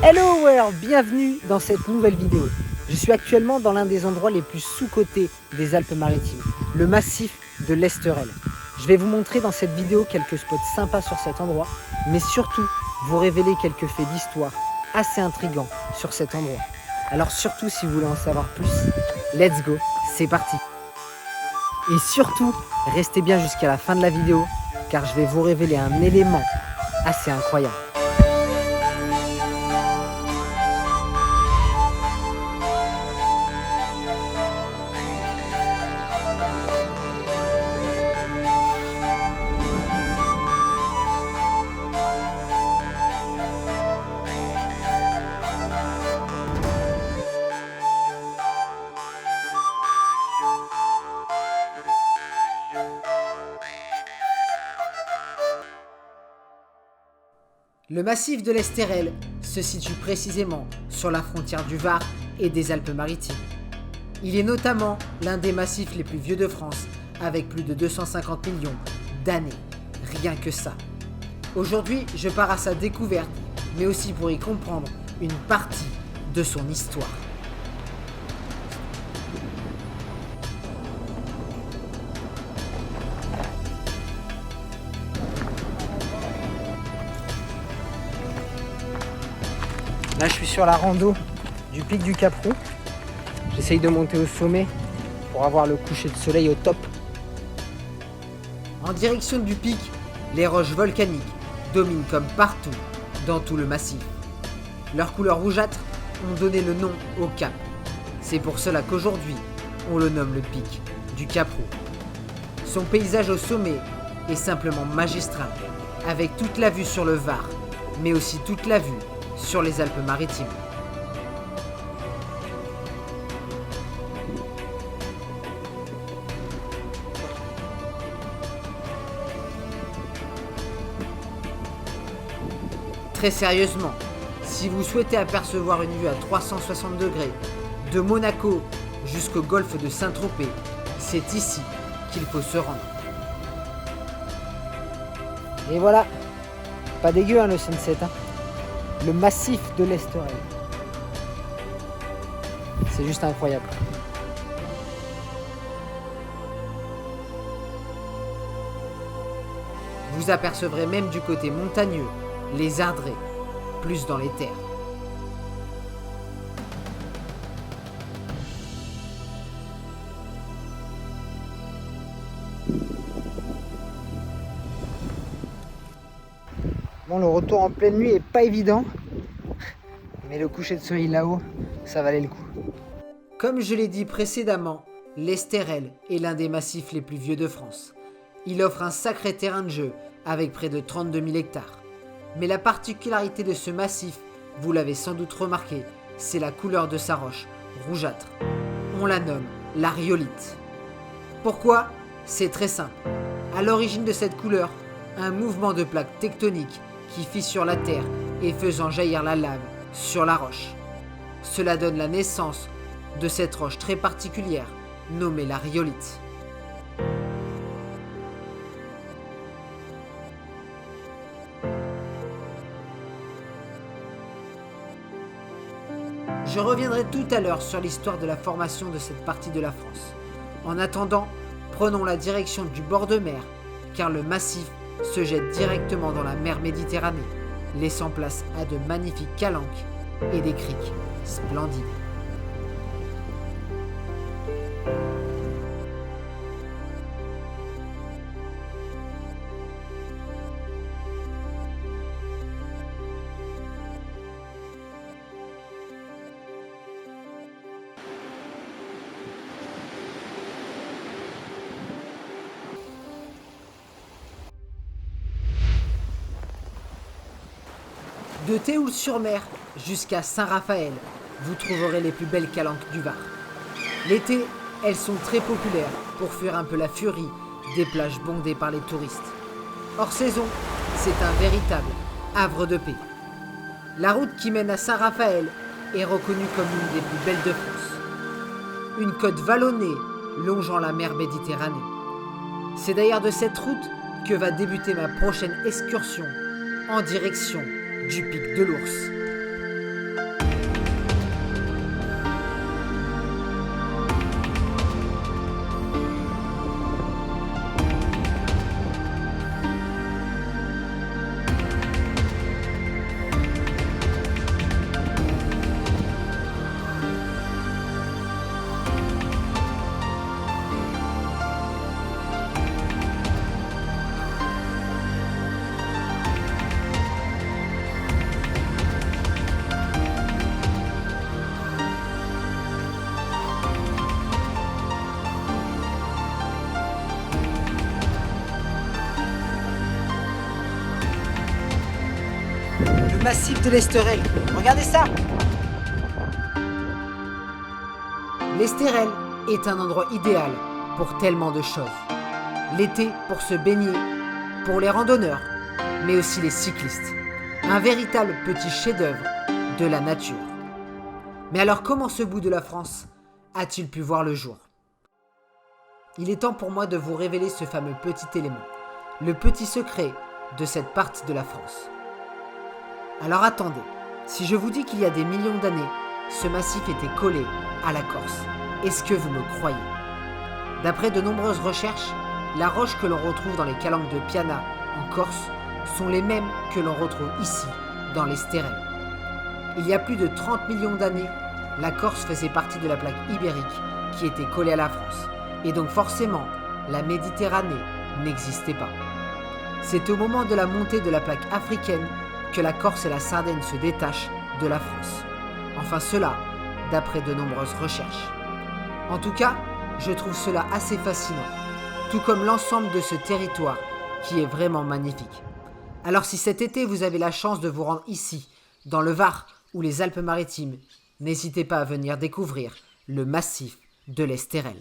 Hello world, bienvenue dans cette nouvelle vidéo. Je suis actuellement dans l'un des endroits les plus sous-cotés des Alpes-Maritimes, le massif de l'Esterel. Je vais vous montrer dans cette vidéo quelques spots sympas sur cet endroit, mais surtout vous révéler quelques faits d'histoire assez intrigants sur cet endroit. Alors surtout si vous voulez en savoir plus, let's go, c'est parti. Et surtout, restez bien jusqu'à la fin de la vidéo, car je vais vous révéler un élément assez incroyable. Le massif de l'Esterel se situe précisément sur la frontière du Var et des Alpes-Maritimes. Il est notamment l'un des massifs les plus vieux de France, avec plus de 250 millions d'années. Rien que ça. Aujourd'hui, je pars à sa découverte, mais aussi pour y comprendre une partie de son histoire. Là, je suis sur la rando du pic du Caprou. J'essaye de monter au sommet pour avoir le coucher de soleil au top. En direction du pic, les roches volcaniques dominent comme partout dans tout le massif. Leur couleur rougeâtre ont donné le nom au cap. C'est pour cela qu'aujourd'hui, on le nomme le pic du Caprou. Son paysage au sommet est simplement magistral, avec toute la vue sur le Var, mais aussi toute la vue sur les Alpes-Maritimes. Très sérieusement, si vous souhaitez apercevoir une vue à 360 degrés de Monaco jusqu'au golfe de Saint-Tropez, c'est ici qu'il faut se rendre. Et voilà, pas dégueu le sunset, hein. Le massif de l'Esterel. C'est juste incroyable. Vous apercevrez même du côté montagneux les Ardrais, plus dans les terres. Bon, le retour en pleine nuit est pas évident, mais le coucher de soleil là-haut, ça valait le coup. Comme je l'ai dit précédemment, l'Esterel est l'un des massifs les plus vieux de France. Il offre un sacré terrain de jeu avec près de 32 000 hectares. Mais la particularité de ce massif, vous l'avez sans doute remarqué, c'est la couleur de sa roche, rougeâtre. On la nomme la rhyolite. Pourquoi ? C'est très simple. À l'origine de cette couleur, un mouvement de plaques tectoniques qui fissure la terre et faisant jaillir la lave sur la roche. Cela donne la naissance de cette roche très particulière, nommée la rhyolite. Je reviendrai tout à l'heure sur l'histoire de la formation de cette partie de la France. En attendant, prenons la direction du bord de mer, car le massif se jette directement dans la mer Méditerranée, laissant place à de magnifiques calanques et des criques splendides. De Théoul-sur-Mer jusqu'à Saint-Raphaël, vous trouverez les plus belles calanques du Var. L'été, elles sont très populaires pour fuir un peu la furie des plages bondées par les touristes. Hors saison, c'est un véritable havre de paix. La route qui mène à Saint-Raphaël est reconnue comme l'une des plus belles de France. Une côte vallonnée longeant la mer Méditerranée. C'est d'ailleurs de cette route que va débuter ma prochaine excursion en direction du pic de l'Ours. massif de l'Esterel. Regardez ça! L'Esterel est un endroit idéal pour tellement de choses. L'été pour se baigner, pour les randonneurs, mais aussi les cyclistes. Un véritable petit chef-d'œuvre de la nature. Mais alors comment ce bout de la France a-t-il pu voir le jour? Il est temps pour moi de vous révéler ce fameux petit élément, le petit secret de cette partie de la France. Alors attendez, si je vous dis qu'il y a des millions d'années, ce massif était collé à la Corse, est-ce que vous me croyez? D'après de nombreuses recherches, la roche que l'on retrouve dans les calanques de Piana en Corse sont les mêmes que l'on retrouve ici, dans l'Estérel. Il y a plus de 30 millions d'années, la Corse faisait partie de la plaque ibérique qui était collée à la France. Et donc forcément, la Méditerranée n'existait pas. C'est au moment de la montée de la plaque africaine que la Corse et la Sardaigne se détachent de la France. Enfin cela, d'après de nombreuses recherches. En tout cas, je trouve cela assez fascinant, tout comme l'ensemble de ce territoire qui est vraiment magnifique. Alors si cet été vous avez la chance de vous rendre ici, dans le Var ou les Alpes-Maritimes, n'hésitez pas à venir découvrir le massif de l'Estérel.